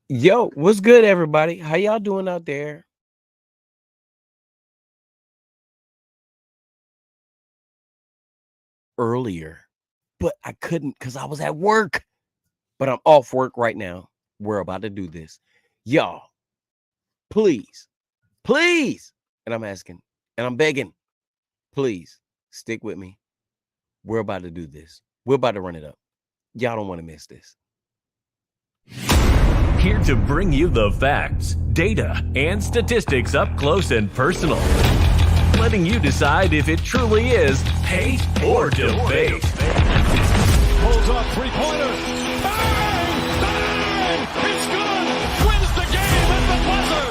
Yo, what's good, everybody? How y'all doing out there? Earlier, but I couldn't because I was at work. But I'm off work right now. We're about to do this. Y'all, please, please. And I'm asking and I'm begging, please stick with me. We're about to do this. We're about to run it up. Y'all don't want to miss this. Here to bring you the facts, data, and statistics up close and personal. Letting you decide if it truly is hate or debate. Pulls off three-pointer. Bang! Bang! It's good! Wins the game at the buzzer!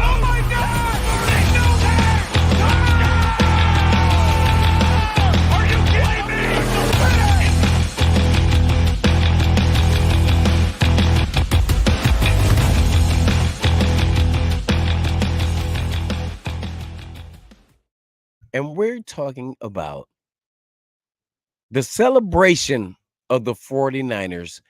Oh my God! They know that! Are you kidding me? And we're talking about the celebration of the 49ers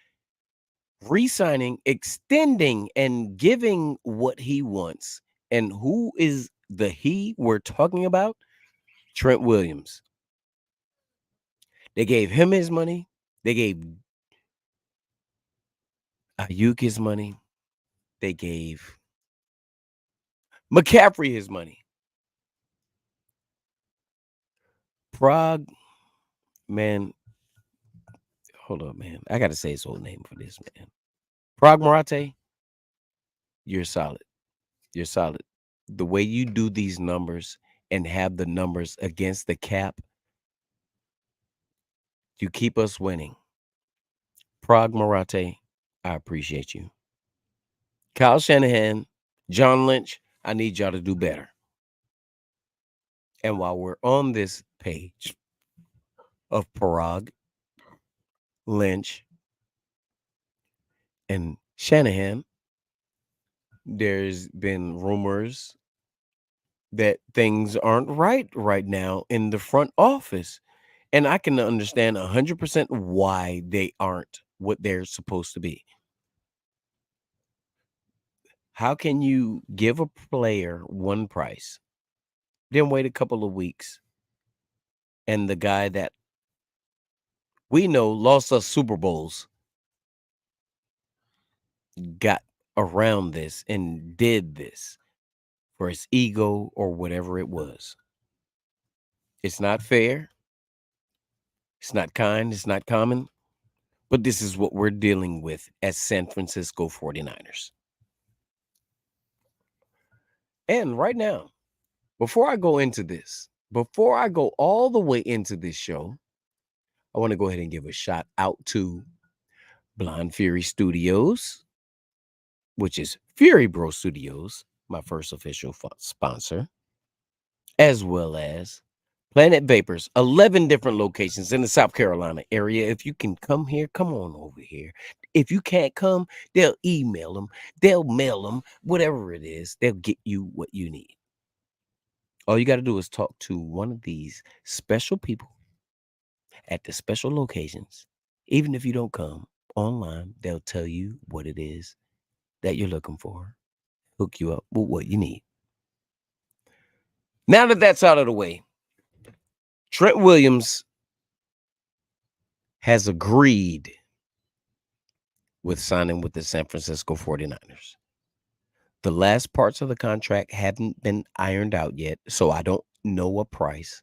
re-signing, extending, and giving what he wants. And who is the he we're talking about? Trent Williams. They gave him his money. They gave Ayuk his money. They gave McCaffrey his money. Prague, man, hold up, man. I got to say his whole name for this, man. Prague Marate, you're solid. You're solid. The way you do these numbers and have the numbers against the cap, you keep us winning. Prague Marate, I appreciate you. Kyle Shanahan, John Lynch, I need y'all to do better. And while we're on this page of Parag, Lynch, and Shanahan, there's been rumors that things aren't right now in the front office. And I can understand 100% why they aren't what they're supposed to be. How can you give a player one price, then wait a couple of weeks, and the guy that we know lost us Super Bowls got around this and did this for his ego or whatever it was? It's not fair. It's not kind. It's not common. But this is what we're dealing with as San Francisco 49ers. And right now, before I go into this, before I go all the way into this show, I want to go ahead and give a shout out to Blind Fury Studios, which is Fury Bro Studios, my first official sponsor, as well as Planet Vapors, 11 different locations in the South Carolina area. If you can come here, come on over here. If you can't come, they'll email them, they'll mail them, whatever it is, they'll get you what you need. All you got to do is talk to one of these special people at the special locations. Even if you don't come online, they'll tell you what it is that you're looking for, hook you up with what you need. Now that that's out of the way, Trent Williams has agreed with signing with the San Francisco 49ers. The last parts of the contract haven't been ironed out yet, so I don't know a price.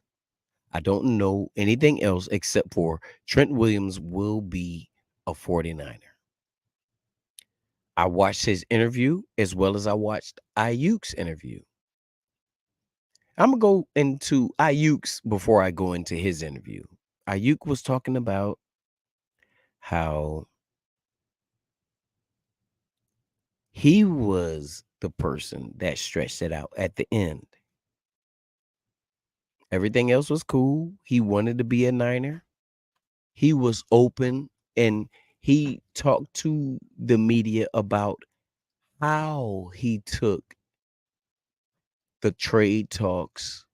I don't know anything else except for Trent Williams will be a 49er. I watched his interview as well as I watched Ayuk's interview. I'm going to go into Ayuk's before I go into his interview. Ayuk was talking about how he was the person that stretched it out at the end. Everything else was cool. He wanted to be a Niner. He was open and he talked to the media about how he took the trade talks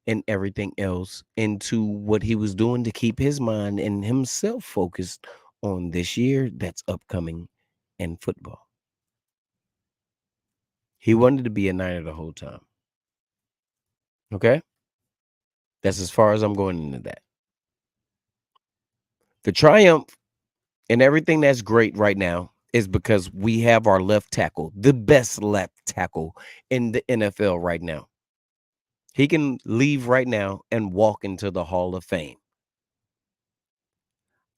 and everything else into what he was doing to keep his mind and himself focused on this year that's upcoming in football. He wanted to be a Niner the whole time. Okay? That's as far as I'm going into that. The triumph and everything that's great right now is because we have our left tackle, the best left tackle in the NFL right now. He can leave right now and walk into the Hall of Fame.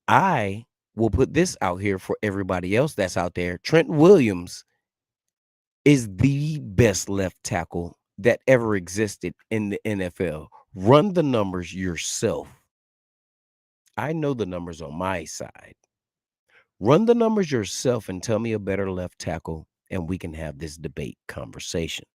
I will put this out here for everybody else that's out there. Trent Williams is the best left tackle that ever existed in the NFL. Run the numbers yourself. I know the numbers on my side. Run the numbers yourself and tell me a better left tackle, and we can have this debate conversation.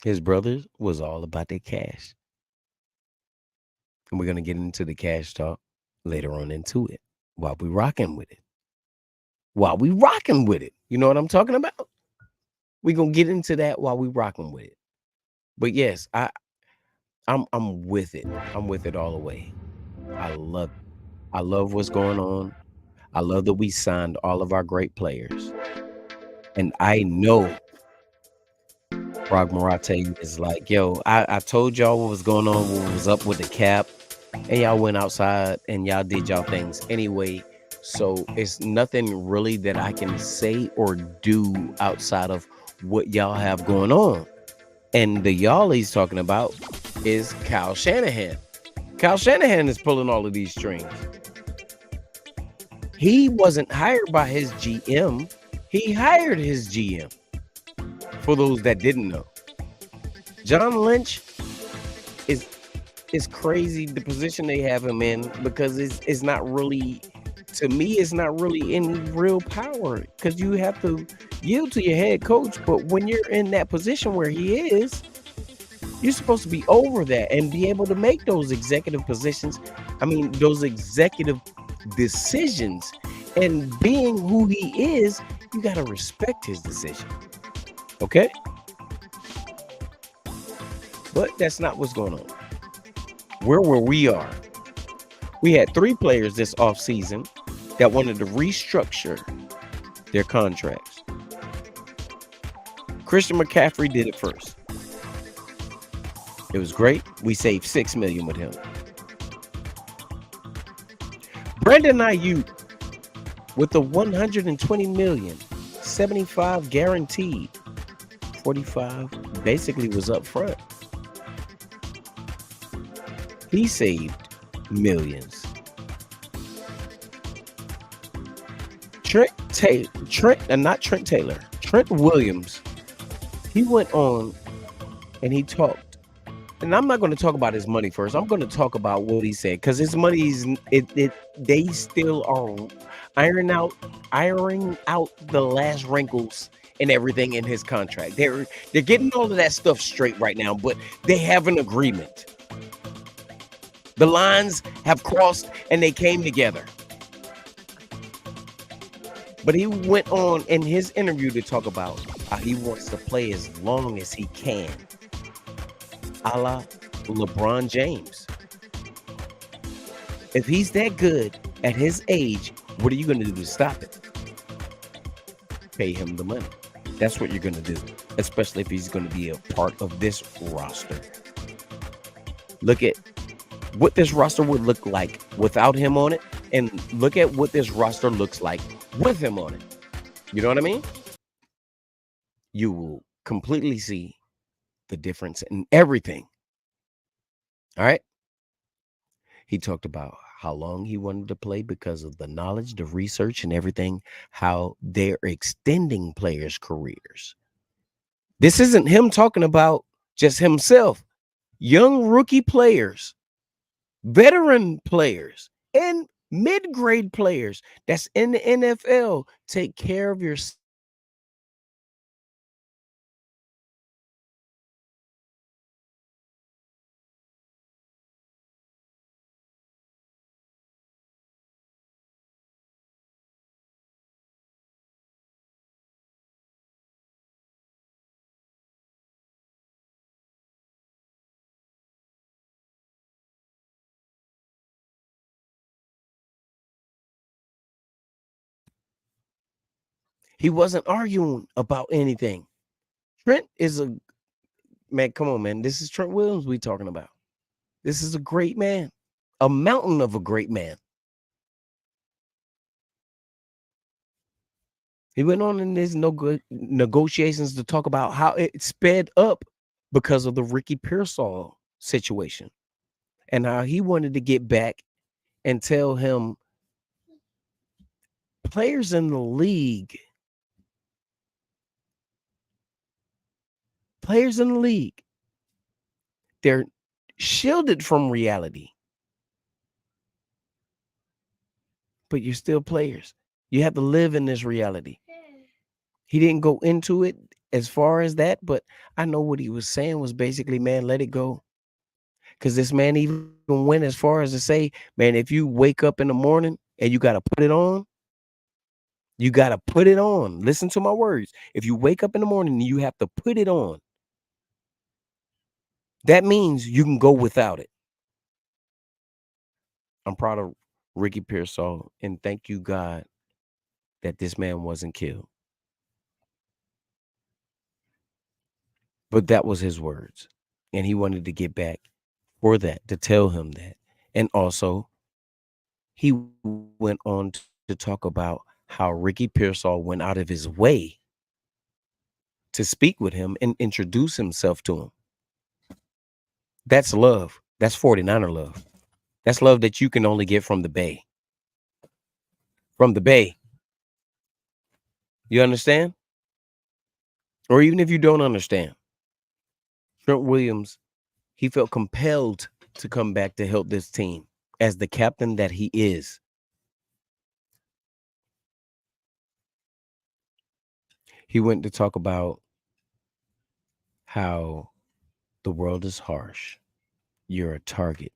His brother was all about the cash. And we're going to get into the cash talk later on into it while we rocking with it. You know what I'm talking about? We're going to get into that while we rocking with it. But yes, I'm with it. I'm with it all the way. I love what's going on. I love that we signed all of our great players. And I know Rog Marate is like, yo, I told y'all what was going on, what was up with the cap, and y'all went outside and y'all did y'all things anyway. So it's nothing really that I can say or do outside of what y'all have going on. And the y'all he's talking about is Kyle Shanahan. Kyle Shanahan is pulling all of these strings. He wasn't hired by his GM. He hired his GM. For those that didn't know, John Lynch is crazy the position they have him in, because it's not really, to me, it's not really in real power, because you have to yield to your head coach. But when you're in that position where he is, you're supposed to be over that and be able to make those executive positions. I mean, those executive decisions. And being who he is, you got to respect his decision. Okay? But that's not what's going on. Where we are, we had 3 players this offseason that wanted to restructure their contracts. Christian McCaffrey did it first. It was great. We saved $6 million with him. Brandon Ayuk with the $120 million, 75 guaranteed, 45 basically was up front. He saved millions. Trent Williams, he went on and he talked. And I'm not going to talk about his money first. I'm going to talk about what he said, because his money they still are ironing out the last wrinkles and everything in his contract. They're getting all of that stuff straight right now, but they have an agreement. The lines have crossed and they came together. But he went on in his interview to talk about how he wants to play as long as he can, a la LeBron James. If he's that good at his age, what are you going to do to stop it? Pay him the money. That's what you're going to do, especially if he's going to be a part of this roster. Look at what this roster would look like without him on it, and look at what this roster looks like with him on it. You know what I mean? You will completely see the difference in everything. All right? He talked about how long he wanted to play because of the knowledge, the research, and everything, how they're extending players' careers. This isn't him talking about just himself. Young rookie players, veteran players, and mid-grade players that's in the NFL, take care of your He wasn't arguing about anything. Trent is a man. Come on, man. This is Trent Williams we talking about. This is a great man, a mountain of a great man. He went on in these negotiations to talk about how it sped up because of the Ricky Pearsall situation and how he wanted to get back and tell him players in the league, they're shielded from reality, but you're still players. You have to live in this reality. He didn't go into it as far as that, but I know what he was saying was basically, man, let it go. Because this man even went as far as to say, man, if you wake up in the morning and you got to put it on, you got to put it on. Listen to my words. If you wake up in the morning and you have to put it on, that means you can go without it. I'm proud of Ricky Pearsall, and thank you, God, that this man wasn't killed. But that was his words, and he wanted to get back for that, to tell him that. And also, he went on to talk about how Ricky Pearsall went out of his way to speak with him and introduce himself to him. That's love. That's 49er love. That's love that you can only get from the Bay. From the Bay. You understand? Or even if you don't understand, Trent Williams, he felt compelled to come back to help this team as the captain that he is. He went to talk about how the world is harsh. You're a target.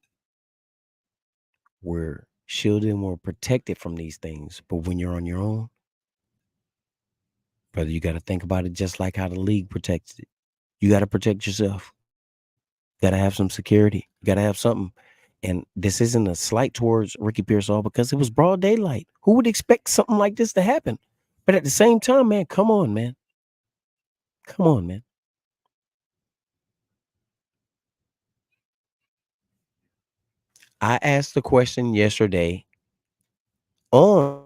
We're shielded and we're protected from these things. But when you're on your own, brother, you got to think about it just like how the league protects it. You got to protect yourself. You got to have some security. You got to have something. And this isn't a slight towards Ricky Pearsall because it was broad daylight. Who would expect something like this to happen? But at the same time, man, come on, man. Come on, man. I asked the question yesterday on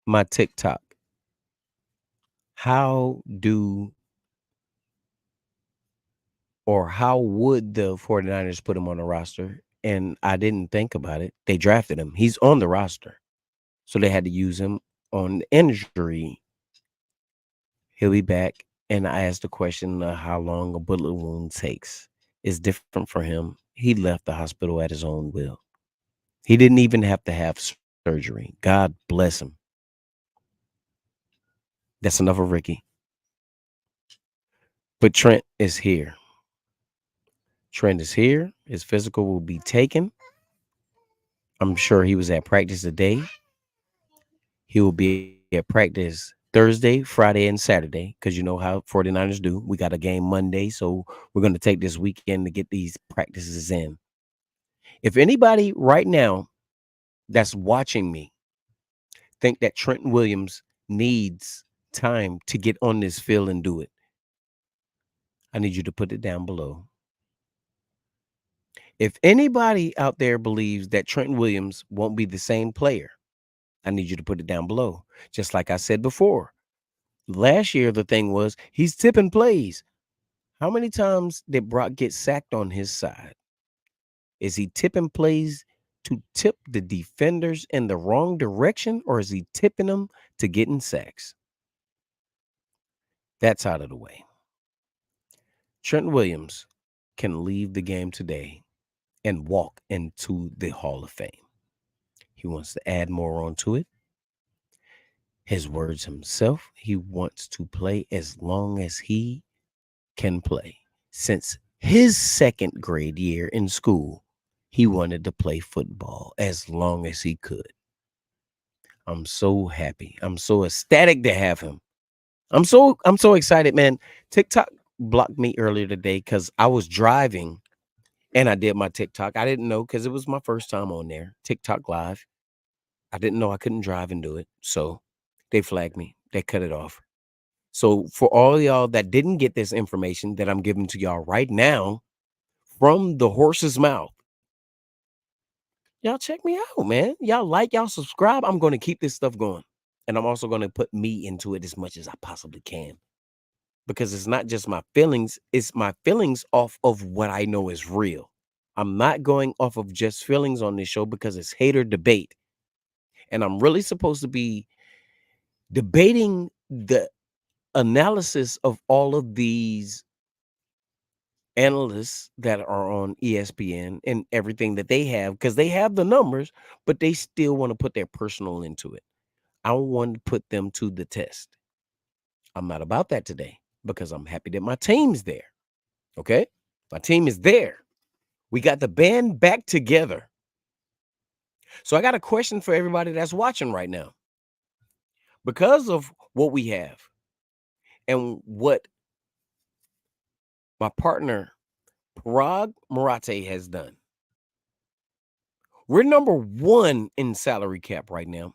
my TikTok. How would the 49ers put him on the roster? And I didn't think about it. They drafted him. He's on the roster. So they had to use him on injury. He'll be back. And I asked the question of how long a bullet wound takes. It's different for him. He left the hospital at his own will. He didn't even have to have surgery. God bless him. That's enough of Ricky. But Trent is here. Trent is here. His physical will be taken. I'm sure he was at practice today. He will be at practice Thursday, Friday, and Saturday because you know how 49ers do. We got a game Monday, so we're going to take this weekend to get these practices in. If anybody right now that's watching me think that Trent Williams needs time to get on this field and do it, I need you to put it down below. If anybody out there believes that Trent Williams won't be the same player, I need you to put it down below. Just like I said before, last year the thing was he's tipping plays. How many times did Brock get sacked on his side? Is he tipping plays to tip the defenders in the wrong direction, or is he tipping them to getting sacks? That's out of the way. Trent Williams can leave the game today and walk into the Hall of Fame. He wants to add more onto it. His words himself, he wants to play as long as he can play. Since his second grade year in school, he wanted to play football as long as he could. I'm so happy. I'm so ecstatic to have him. I'm so excited, man. TikTok blocked me earlier today because I was driving and I did my TikTok. I didn't know because it was my first time on there. TikTok live. I didn't know I couldn't drive and do it. So they flagged me. They cut it off. So for all y'all that didn't get this information that I'm giving to y'all right now from the horse's mouth, y'all check me out, man. Y'all subscribe. I'm going to keep this stuff going. And I'm also going to put me into it as much as I possibly can. Because it's not just my feelings, it's my feelings off of what I know is real. I'm not going off of just feelings on this show because it's hater debate. And I'm really supposed to be debating the analysis of all of these analysts that are on ESPN and everything that they have, because they have the numbers, but they still want to put their personal into it. I want to put them to the test. I'm not about that today because I'm happy that my team's there. Okay? My team is there. We got the band back together. So I got a question for everybody that's watching right now. Because of what we have and what my partner Parag Marate has done, we're number one in salary cap right now.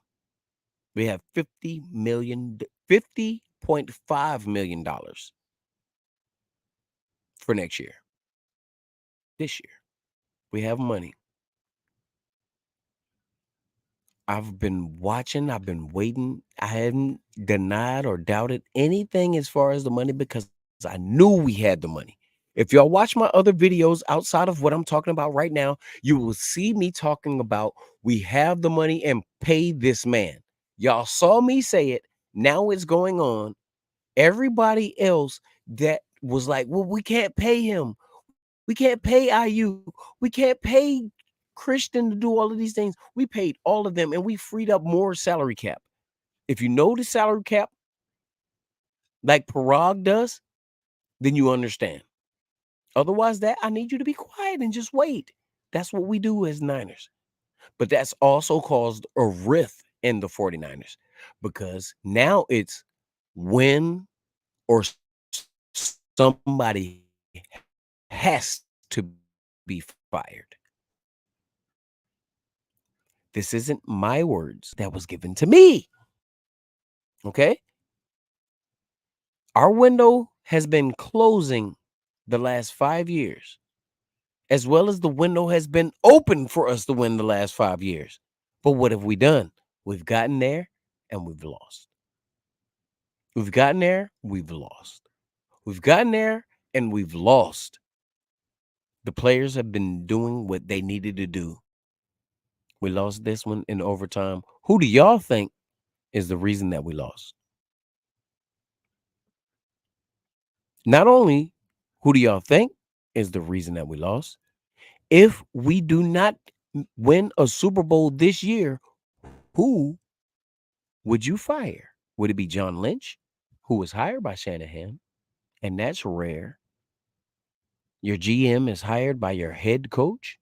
We have $50.5 million for next year. This year, we have money. I've been watching, I've been waiting. I hadn't denied or doubted anything as far as the money because I knew we had the money. If y'all watch my other videos outside of what I'm talking about right now, you will see me talking about we have the money and pay this man. Y'all saw me say it. Now it's going on. Everybody else that was like, well, we can't pay him. We can't pay IU. We can't pay Christian to do all of these things. We paid all of them and we freed up more salary cap. If you know the salary cap like Parag does, then you understand. Otherwise, that I need you to be quiet and just wait. That's what we do as Niners. But that's also caused a rift in the 49ers because now it's win or somebody has to be fired. This isn't my words. That was given to me. Okay? Our window has been closing the last 5 years, as well as the window has been open for us to win the last 5 years. But what have we done? We've gotten there and we've lost. We've gotten there, we've lost. We've gotten there and we've lost. The players have been doing what they needed to do. We lost this one in overtime. Who do y'all think is the reason that we lost? Not only who do y'all think is the reason that we lost, if we do not win a Super Bowl this year, who would you fire? Would it be John Lynch, who was hired by Shanahan? And that's rare. Your GM is hired by your head coach?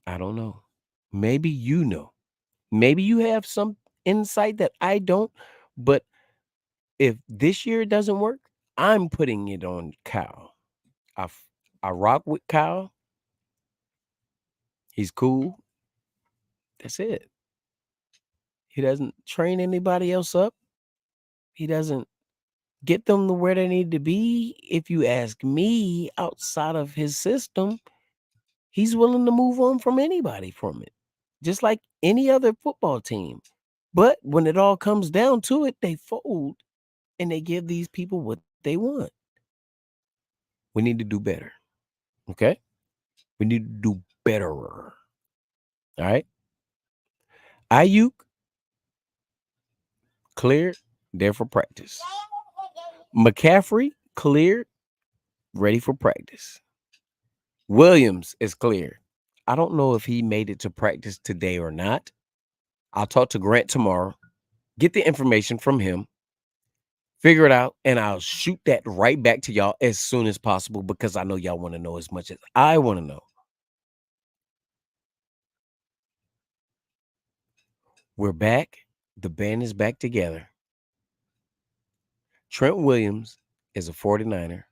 I don't know. Maybe you know. Maybe you have some insight that I don't. But if this year doesn't work, I'm putting it on Kyle. I rock with Kyle. He's cool. That's it. He doesn't train anybody else up. He doesn't get them to where they need to be. If you ask me, outside of his system, he's willing to move on from anybody from it, just like any other football team. But when it all comes down to it, they fold and they give these people what they want. We need to do better. Okay? We need to do betterer. All right? Ayuk cleared, there for practice. McCaffrey cleared, ready for practice. Williams is cleared. I don't know if he made it to practice today or not. I'll talk to Grant tomorrow, get the information from him, figure it out, and I'll shoot that right back to y'all as soon as possible because I know y'all want to know as much as I want to know. We're back. The band is back together. Trent Williams is a 49er,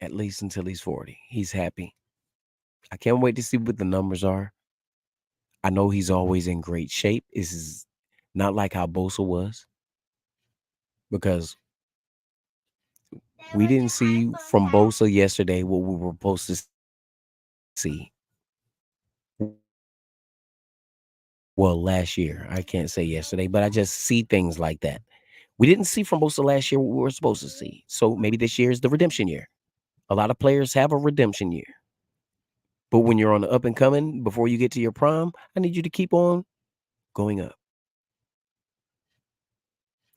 at least until he's 40. He's happy. I can't wait to see what the numbers are. I know he's always in great shape. This is not like how Bosa was. because we didn't see from Bosa yesterday what we were supposed to see. Well, last year. I can't say yesterday, but I just see things like that. We didn't see from Bosa last year what we were supposed to see. So maybe this year is the redemption year. A lot of players have a redemption year. But when you're on the up and coming, before you get to your prime, I need you to keep on going up.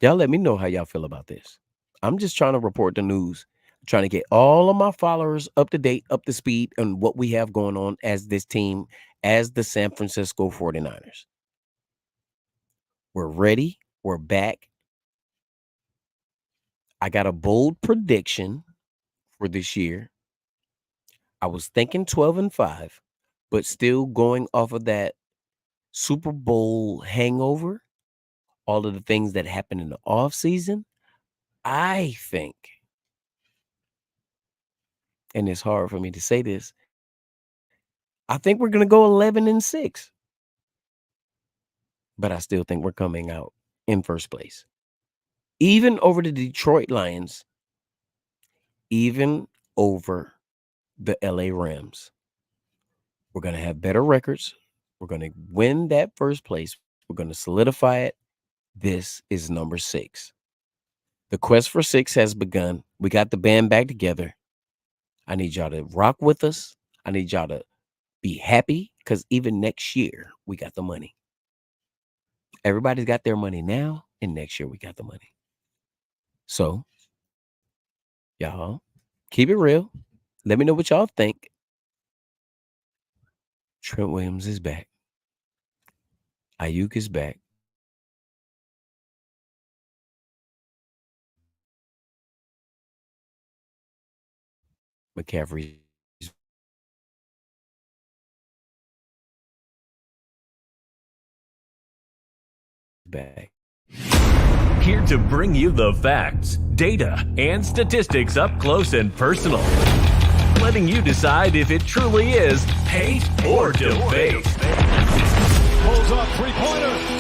Y'all let me know how y'all feel about this. I'm just trying to report the news, trying to get all of my followers up to date, up to speed on what we have going on as this team, as the San Francisco 49ers. We're ready. We're back. I got a bold prediction for this year. I was thinking 12-5, but still going off of that Super Bowl hangover, all of the things that happened in the offseason, I think, and it's hard for me to say this, I think we're going to go 11-6. But I still think we're coming out in first place. Even over the Detroit Lions, even over the LA Rams. We're going to have better records. We're going to win that first place. We're going to solidify it. This is number 6. The quest for 6 has begun. We got the band back together. I need y'all to rock with us. I need y'all to be happy because even next year, we got the money. Everybody's got their money now, and next year we got the money. So, y'all, keep it real. Let me know what y'all think. Trent Williams is back. Ayuk is back. McCaffrey's back. Here to bring you the facts, data, and statistics up close and personal. Letting you decide if it truly is hate or debate. Pulls up three-pointer.